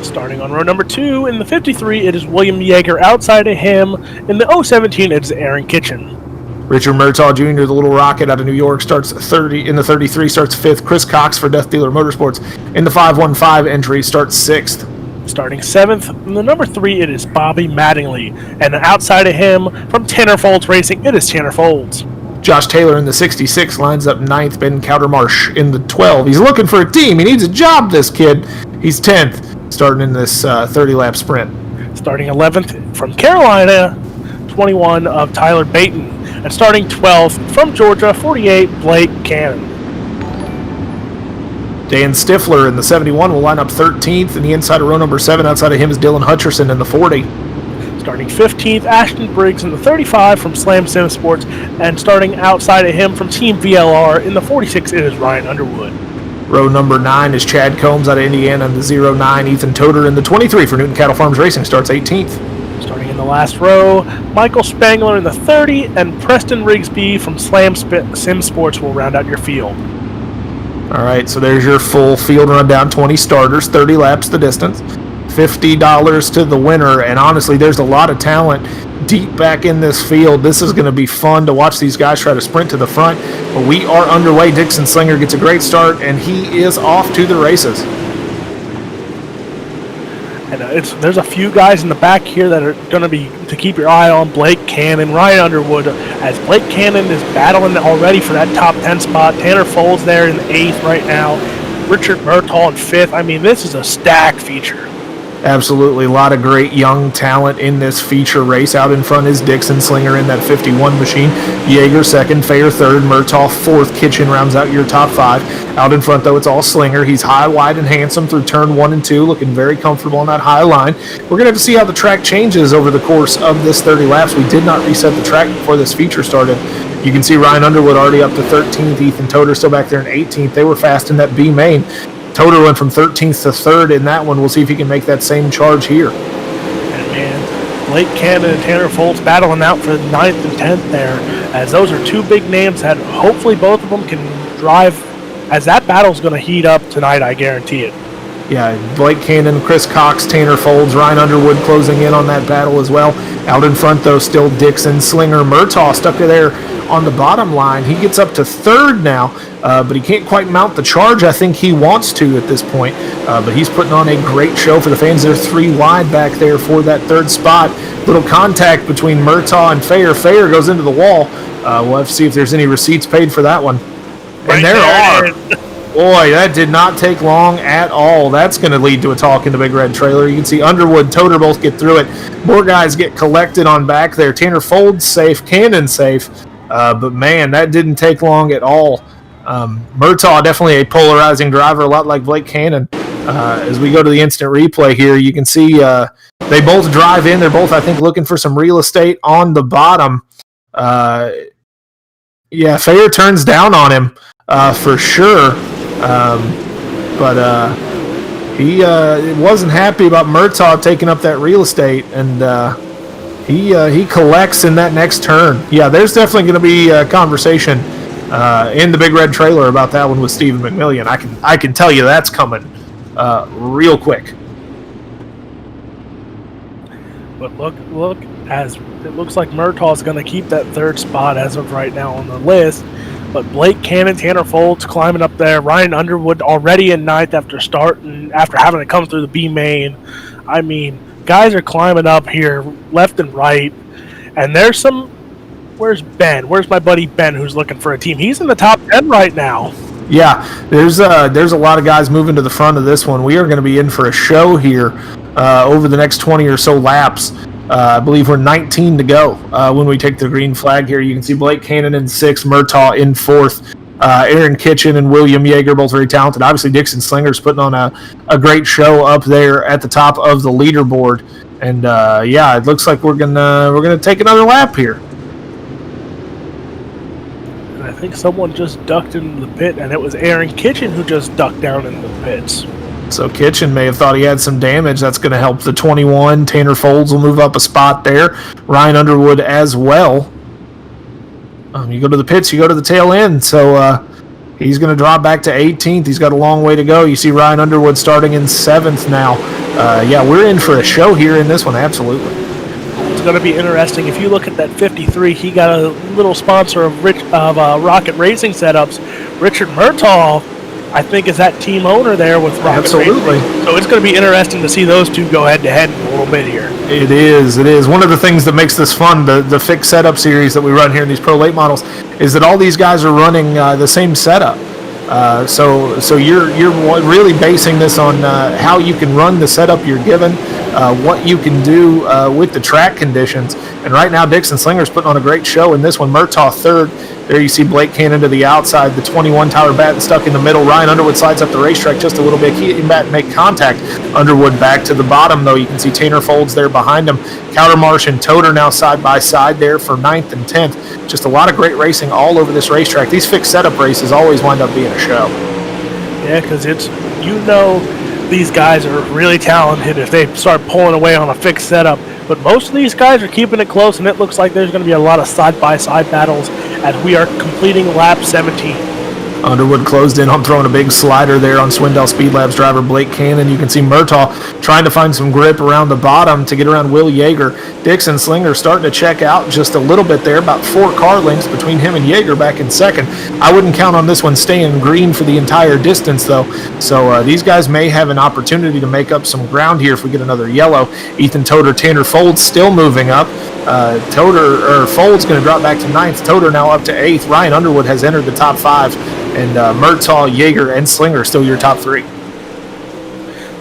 Starting on row number 2 in the 53, it is William Yeager. Outside of him in the 017, it's Aaron Kitchen. Richard Murtaugh Jr., the Little Rocket out of New York, starts 30 in the 33, starts 5th. Chris Cox for Death Dealer Motorsports in the 515 entry starts 6th. Starting 7th in the number 3, it is Bobby Mattingly. And outside of him from Tanner Folds Racing, it is Tanner Folds. Josh Taylor in the 66 lines up 9th. Ben Cowdermarsh in the 12. He's looking for a team. He needs a job, this kid. He's 10th, starting in this 30-lap sprint. Starting 11th from Carolina, 21 of Tyler Baton. And starting 12th from Georgia, 48, Blake Cannon. Dan Stifler in the 71 will line up 13th. In the inside of row number 7, outside of him is Dylan Hutchinson in the 40. Starting 15th, Ashton Briggs in the 35 from Slam Sim Sports. And starting outside of him from Team VLR in the 46, it is Ryan Underwood. Row number 9 is Chad Combs out of Indiana in the 09. Ethan Toder in the 23 for Newton Cattle Farms Racing starts 18th. Starting in the last row, Michael Spangler in the 30, and Preston Rigsby from Slam Sim Sports will round out your field. All right, so there's your full field rundown, 20 starters, 30 laps the distance, $50 to the winner, and honestly, there's a lot of talent deep back in this field. This is going to be fun to watch these guys try to sprint to the front, but we are underway. Dixon Slinger gets a great start, and he is off to the races. And there's a few guys in the back here that are going to be to keep your eye on. Blake Cannon, Ryan Underwood, as Blake Cannon is battling already for that top 10 spot. Tanner Folds there in the 8th right now. Richard Murtaugh in 5th. I mean, this is a stack feature. Absolutely, a lot of great young talent in this feature race. Out in front is Dixon Slinger in that 51 machine. Yeager second, Fair third, Murtaugh fourth. Kitchen rounds out your top 5. Out in front, though, it's all Slinger. He's high, wide, and handsome through turn 1 and 2, looking very comfortable on that high line. We're going to have to see how the track changes over the course of this 30 laps. We did not reset the track before this feature started. You can see Ryan Underwood already up to 13th. Ethan Toder still back there in 18th. They were fast in that B main. Toder went from 13th to 3rd in that one. We'll see if he can make that same charge here. And man, Blake Cannon and Tanner Foltz battling out for the 9th and 10th there, as those are two big names that hopefully both of them can drive, as that battle's going to heat up tonight, I guarantee it. Yeah, Blake Cannon, Chris Cox, Tanner Folds, Ryan Underwood closing in on that battle as well. Out in front, though, still Dixon, Slinger, Murtaugh stuck there on the bottom line. He gets up to 3rd now, but he can't quite mount the charge I think he wants to at this point. But he's putting on a great show for the fans. They're 3 wide back there for that 3rd spot. Little contact between Murtaugh and Fair. Fair goes into the wall. We'll have to see if there's any receipts paid for that one. And there are. Boy, that did not take long at all. That's going to lead to a talk in the Big Red Trailer. You can see Underwood, Toder both get through it. More guys get collected on back there. Tanner Folds safe, Cannon safe. But man, that didn't take long at all. Murtaugh, definitely a polarizing driver, a lot like Blake Cannon. As we go to the instant replay here, you can see they both drive in. They're both, I think, looking for some real estate on the bottom. Yeah, Fair turns down on him for sure. But he wasn't happy about Murtaugh taking up that real estate, and he collects in that next turn. Yeah, there's definitely going to be a conversation in the Big Red Trailer about that one with Stephen McMillian. I can tell you that's coming real quick. But look, as it looks like Murtaugh's going to keep that 3rd spot as of right now on the list. But Blake Cannon, Tanner Foltz climbing up there. Ryan Underwood already in 9th after having to come through the B main. I mean, guys are climbing up here left and right. And there's some. Where's Ben? Where's my buddy Ben, who's looking for a team? He's in the top 10 right now. Yeah, there's a lot of guys moving to the front of this one. We are going to be in for a show here over the next 20 or so laps. I believe we're 19 to go when we take the green flag here. You can see Blake Cannon in 6th, Murtaugh in 4th, Aaron Kitchen and William Yeager, both very talented. Obviously, Dixon Slinger's putting on a great show up there at the top of the leaderboard. And yeah, it looks like we're gonna take another lap here. And I think someone just ducked into the pit, and it was Aaron Kitchen who just ducked down in the pits. So Kitchen may have thought he had some damage. That's going to help the 21. Tanner Folds will move up a spot there. Ryan Underwood as well. You go to the pits, you go to the tail end. So he's going to drop back to 18th. He's got a long way to go. You see Ryan Underwood starting in 7th now. Yeah, we're in for a show here in this one, absolutely. It's going to be interesting. If you look at that 53, he got a little sponsor of Rocket Racing Setups. Richard Murtaugh I think, is that team owner there with Rocket Absolutely. Racing. So it's going to be interesting to see those two go head-to-head in a little bit here. It is. One of the things that makes this fun, the fixed setup series that we run here in these Pro Late models, is that all these guys are running the same setup. So you're really basing this on how you can run the setup you're given, what you can do with the track conditions. And right now, Dixon Slinger's putting on a great show in this one. Murtaugh third. There you see Blake Cannon to the outside, the 21 Tyler Batten stuck in the middle. Ryan Underwood slides up the racetrack just a little bit. He and Batten make contact. Underwood back to the bottom, though. You can see Tanner Folds there behind him. Cowdermarsh and Toder now side by side there for 9th and 10th. Just a lot of great racing all over this racetrack. These fixed setup races always wind up being a show. Yeah, because these guys are really talented if they start pulling away on a fixed setup. But most of these guys are keeping it close, and it looks like there's going to be a lot of side-by-side battles as we are completing lap 17. Underwood closed in on throwing a big slider there on Swindell Speed Labs driver Blake Cannon. You can see Murtaugh trying to find some grip around the bottom to get around Will Yeager. Dixon Slinger starting to check out just a little bit there, about 4 car lengths between him and Yeager back in second. I wouldn't count on this one staying green for the entire distance, though. So these guys may have an opportunity to make up some ground here if we get another yellow. Ethan Toder, Tanner Folds still moving up. Folds going to drop back to 9th. Toder now up to 8th. Ryan Underwood has entered the top 5. And Murtaugh, Yeager, and Slinger still your top 3.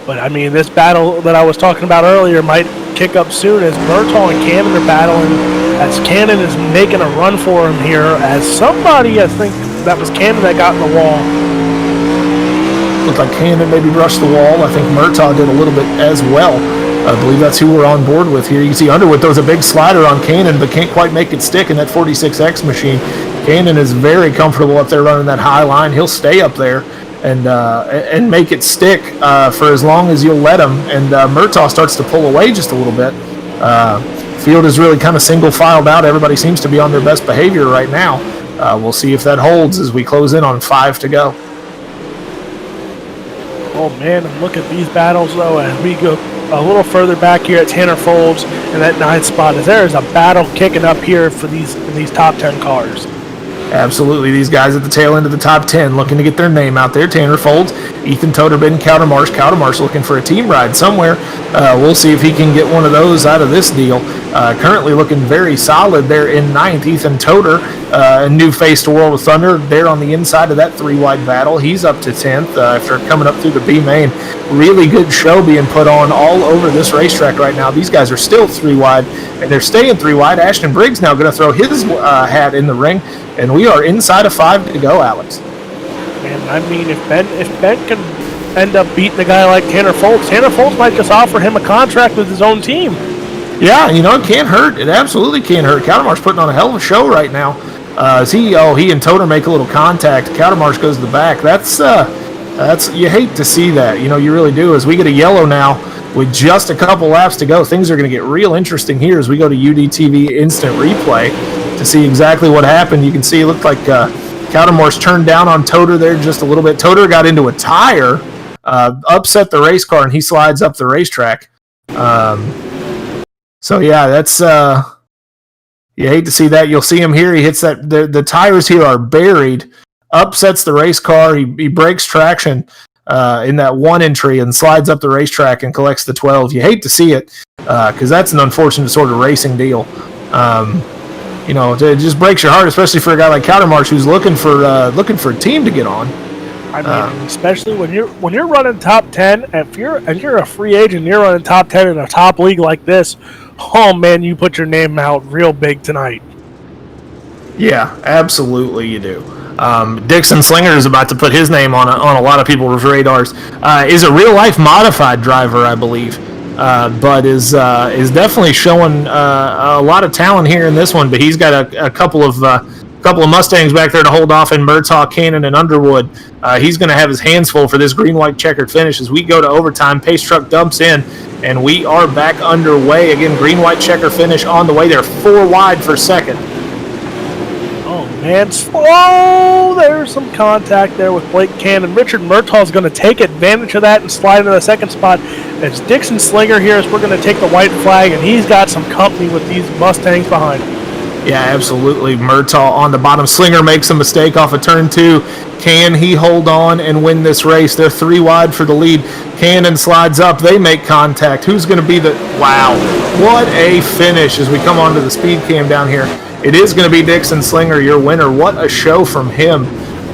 But, I mean, this battle that I was talking about earlier might kick up soon as Murtaugh and Cannon are battling, as Cannon is making a run for him here, as somebody, I think that was Cannon that got in the wall. Looked like Cannon maybe brushed the wall. I think Murtaugh did a little bit as well. I believe that's who we're on board with here. You can see Underwood throws a big slider on Cannon, but can't quite make it stick in that 46X machine. Cannon is very comfortable up there running that high line. He'll stay up there and make it stick for as long as you'll let him. And Murtaugh starts to pull away just a little bit. Field is really kind of single filed out. Everybody seems to be on their best behavior right now. We'll see if that holds as we close in on 5 to go. Oh, man, and look at these battles, though, as we go a little further back here at Tanner Folds in that 9th spot, as there is a battle kicking up here for these top 10 cars. Absolutely, these guys at the tail end of the top 10 looking to get their name out there. Tanner Folds, Ethan Toderbin, Cowdermarsh. Cowdermarsh looking for a team ride somewhere. We'll see if he can get one of those out of this deal. Currently looking very solid there in 9th. Ethan Toder, a new face to World of Thunder, there on the inside of that 3-wide battle. He's up to 10th after coming up through the B main. Really good show being put on all over this racetrack right now. These guys are still 3-wide, and they're staying 3-wide. Ashton Briggs now going to throw his hat in the ring, and we are inside of 5 to go, Alex. Man, I mean, if Ben can end up beating a guy like Tanner Folds might just offer him a contract with his own team. Yeah, it can't hurt. It absolutely can't hurt. Cowdermarsh putting on a hell of a show right now. He and Toder make a little contact. Cowdermarsh goes to the back. That's you hate to see that. You really do. As we get a yellow now with just a couple laps to go, things are going to get real interesting here as we go to Udtv instant replay to see exactly what happened. You can see it looked like Cowdermarsh turned down on Toder there just a little bit. Toder got into a tire, upset the race car, and he slides up the racetrack. So yeah, that's you hate to see that. You'll see him here. He hits that. The tires here are buried. Upsets the race car. He breaks traction in that one entry and slides up the racetrack and collects the 12. You hate to see it because that's an unfortunate sort of racing deal. It just breaks your heart, especially for a guy like Cowdermarsh who's looking for a team to get on. I mean, especially when you're running top 10, and you're a free agent, and you're running top 10 in a top league like this. Oh man, you put your name out real big tonight. Yeah, absolutely, you do. Dixon Slinger is about to put his name on a lot of people's radars. Is a real life modified driver, I believe, but is definitely showing a lot of talent here in this one. But he's got a couple of Mustangs back there to hold off in Murtaugh, Cannon, and Underwood. He's going to have his hands full for this green-white checkered finish as we go to overtime. Pace truck dumps in, and we are back underway. Again, green-white checker finish on the way. They're 4 wide for second. Oh, man. Oh, there's some contact there with Blake Cannon. Richard Murtaugh is going to take advantage of that and slide into the second spot. It's Dixon Slinger here as we're going to take the white flag, and he's got some company with these Mustangs behind him. Yeah, absolutely. Murtaugh on the bottom. Slinger makes a mistake off of turn 2. Can he hold on and win this race? They're 3 wide for the lead. Cannon slides up. They make contact. Who's going to be the... Wow. What a finish as we come onto the speed cam down here. It is going to be Dixon Slinger, your winner. What a show from him.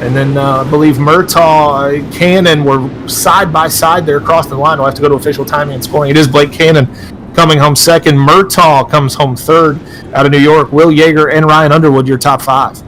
And then I believe Murtaugh, Cannon were side by side there across the line. We'll have to go to official timing and scoring. It is Blake Cannon coming home second. Murtaugh comes home third out of New York. Will Yeager and Ryan Underwood, your top 5.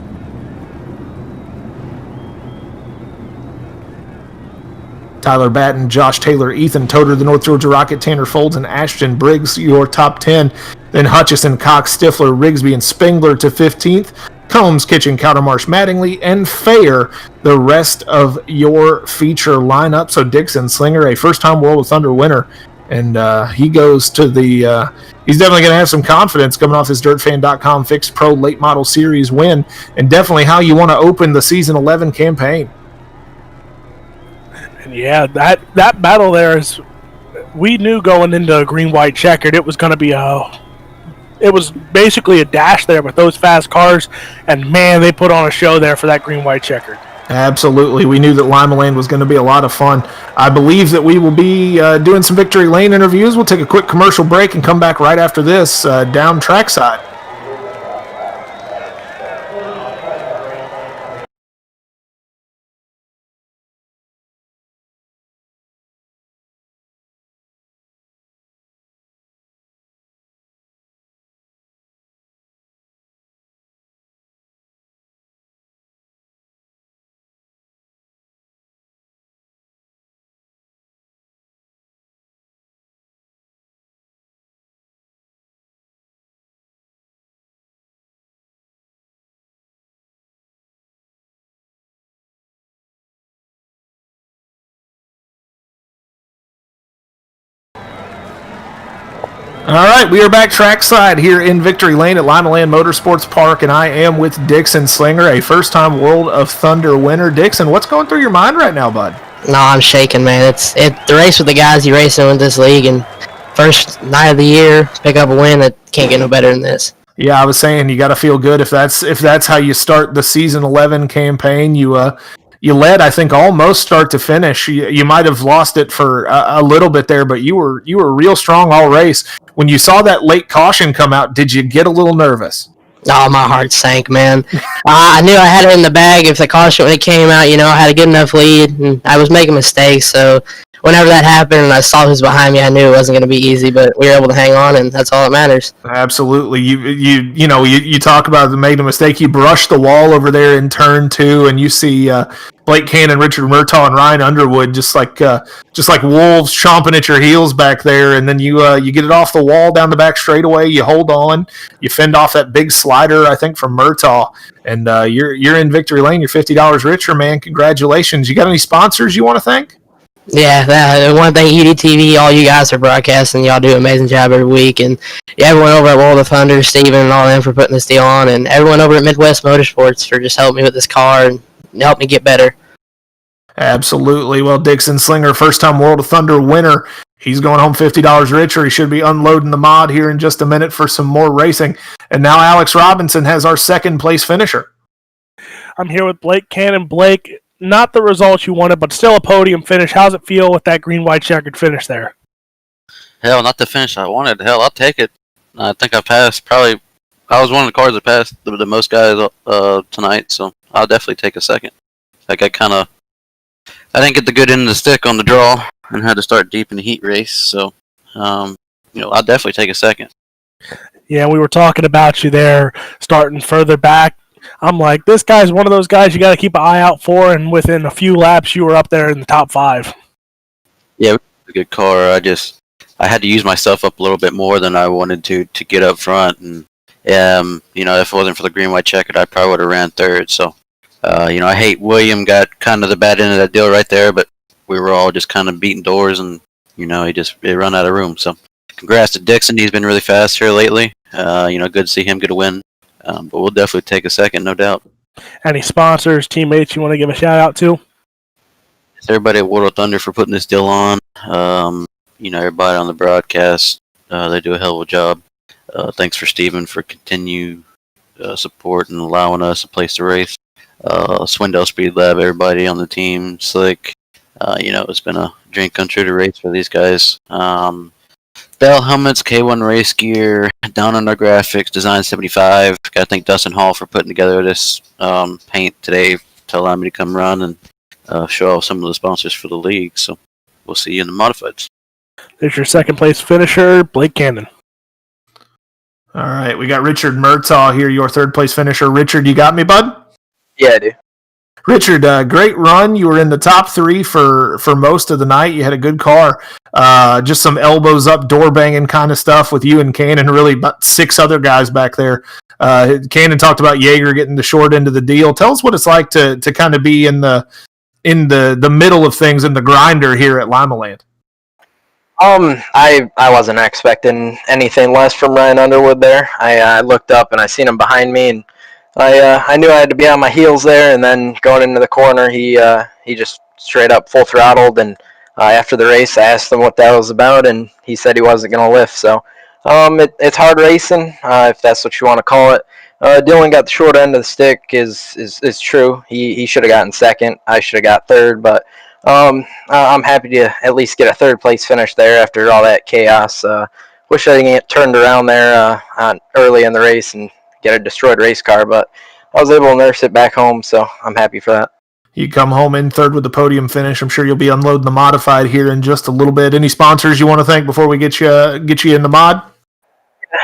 Tyler Batten, Josh Taylor, Ethan Toter, the North Georgia Rocket, Tanner Folds, and Ashton Briggs, your top 10. Then Hutchinson, Cox, Stifler, Rigsby, and Spengler to 15th. Combs, Kitchen, Cowdermarsh, Mattingly, and Fair, the rest of your feature lineup. So Dixon Slinger, a first-time World of Thunder winner, and he goes to the he's definitely going to have some confidence coming off his DirtFan.com Fixed Pro Late Model Series win, and definitely how you want to open the Season 11 campaign. And yeah, that battle there is, we knew going into green-white checkered it was going to be it was basically a dash there with those fast cars, and man, they put on a show there for that green-white checkered. Absolutely. We knew that Limaland was going to be a lot of fun. I believe that we will be doing some Victory Lane interviews. We'll take a quick commercial break and come back right after this down trackside. All right, we are back trackside here in Victory Lane at Limaland Motorsports Park, and I am with Dixon Slinger, a first-time World of Thunder winner. Dixon, what's going through your mind right now, bud? No, I'm shaking, man. It's the race with the guys you racing with this league, and first night of the year, pick up a win. That can't get no better than this. Yeah, I was saying you got to feel good if that's how you start the Season 11 campaign. You led, I think, almost start to finish. You might have lost it for a little bit there, but you were real strong all race. When you saw that late caution come out, did you get a little nervous? Oh, my heart sank, man. I knew I had it in the bag if the caution when it came out. I had a good enough lead, and I was making mistakes. So whenever that happened and I saw who's behind me, I knew it wasn't going to be easy, but we were able to hang on, and that's all that matters. Absolutely. You talk about made a mistake. You brushed the wall over there in turn 2, and you see Blake Cannon, Richard Murtaugh, and Ryan Underwood just like wolves chomping at your heels back there, and then you get it off the wall down the back straightaway. You hold on, you fend off that big slider, I think, from Murtaugh, and you're in Victory Lane. You're $50 richer, man. Congratulations. You got any sponsors you want to thank? Yeah, I want to thank Udtv, all you guys for broadcasting. Y'all do an amazing job every week. And everyone over at World of Thunder, Steven and all them for putting this deal on. And everyone over at Midwest Motorsports for just helping me with this car and help me get better. Absolutely. Well, Dixon Slinger, first-time World of Thunder winner. He's going home $50 richer. He should be unloading the mod here in just a minute for some more racing. And now Alex Robinson has our second-place finisher. I'm here with Blake Cannon. Blake, not the results you wanted, but still a podium finish. How's it feel with that green-white checkered finish there? Hell, not the finish I wanted. Hell, I'll take it. I think I passed probably. I was one of the cars that passed the most guys tonight, so I'll definitely take a second. Like I didn't get the good end of the stick on the draw and had to start deep in the heat race, so I'll definitely take a second. Yeah, we were talking about you there, starting further back. I'm like, this guy's one of those guys you got to keep an eye out for, and within a few laps, you were up there in the top 5. Yeah, it was a good car. I had to use myself up a little bit more than I wanted to get up front, and if it wasn't for the green-white checkered, I probably would have ran third. So, I hate William got kind of the bad end of that deal right there, but we were all just kind of beating doors, and he run out of room. So, congrats to Dixon. He's been really fast here lately. Good to see him get a win. But we'll definitely take a second, no doubt. Any sponsors, teammates you want to give a shout-out to? It's everybody at World of Thunder for putting this deal on. Everybody on the broadcast, they do a hell of a job. Thanks for Steven for continue support and allowing us a place to race. Swindell Speed Lab, everybody on the team, Slick. It's been a dream come true to race for these guys. Bell helmets, K1 race gear, Down Under graphics, Design 75. Got to thank Dustin Hall for putting together this paint today to allow me to come run and show off some of the sponsors for the league. So we'll see you in the modifieds. There's your second place finisher, Blake Cannon. All right, we got Richard Murtaugh here, your third place finisher. Richard, you got me, bud? Yeah, I do. Richard, great run. You were in the top three for most of the night. You had a good car. Just some elbows up, door banging kind of stuff with you and Cannon, really about 6 other guys back there. Cannon talked about Yeager getting the short end of the deal. Tell us what it's like to kind of be in the middle of things in the grinder here at Limaland. I wasn't expecting anything less from Ryan Underwood there. I looked up and I seen him behind me, and I knew I had to be on my heels there. And then going into the corner, he just straight up full throttled. And after the race, I asked him what that was about, and he said he wasn't going to lift. So it's hard racing, if that's what you want to call it. Dylan got the short end of the stick is true. He should have gotten second. I should have got third, but I'm happy to at least get a third place finish there after all that chaos. Wish I didn't get turned around there early in the race and get a destroyed race car, but I was able to nurse it back home, so I'm happy for that. You come home in third with the podium finish. I'm sure you'll be unloading the modified here in just a little bit. Any sponsors you want to thank before we get you in the mod?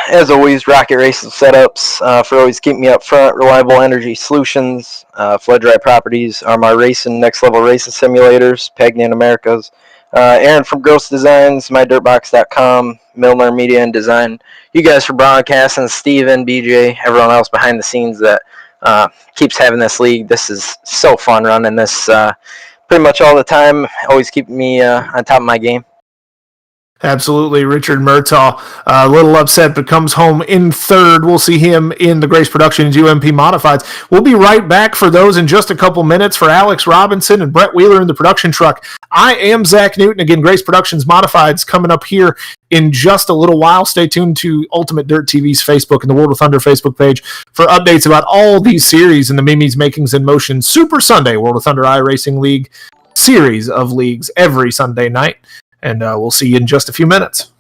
As always, Rocket Racing Setups for always keeping me up front. Reliable Energy Solutions, Flood Dry Properties, Armar Racing, Next Level Racing Simulators, Pagnan Americas, Aaron from Gross Designs, MyDirtBox.com, Milner Media and Design. You guys for broadcasting, Steven, BJ, everyone else behind the scenes that keeps having this league. This is so fun running this pretty much all the time. Always keeping me on top of my game. Absolutely. Richard Murtaugh, a little upset, but comes home in third. We'll see him in the Grace Productions UMP Modifieds. We'll be right back for those in just a couple minutes. For Alex Robinson and Brett Wheeler in the production truck, I am Zach Newton. Again, Grace Productions Modifieds coming up here in just a little while. Stay tuned to Ultimate Dirt TV's Facebook and the World of Thunder Facebook page for updates about all these series in the Mimi's Makings in Motion Super Sunday World of Thunder iRacing League series of leagues every Sunday night. And we'll see you in just a few minutes.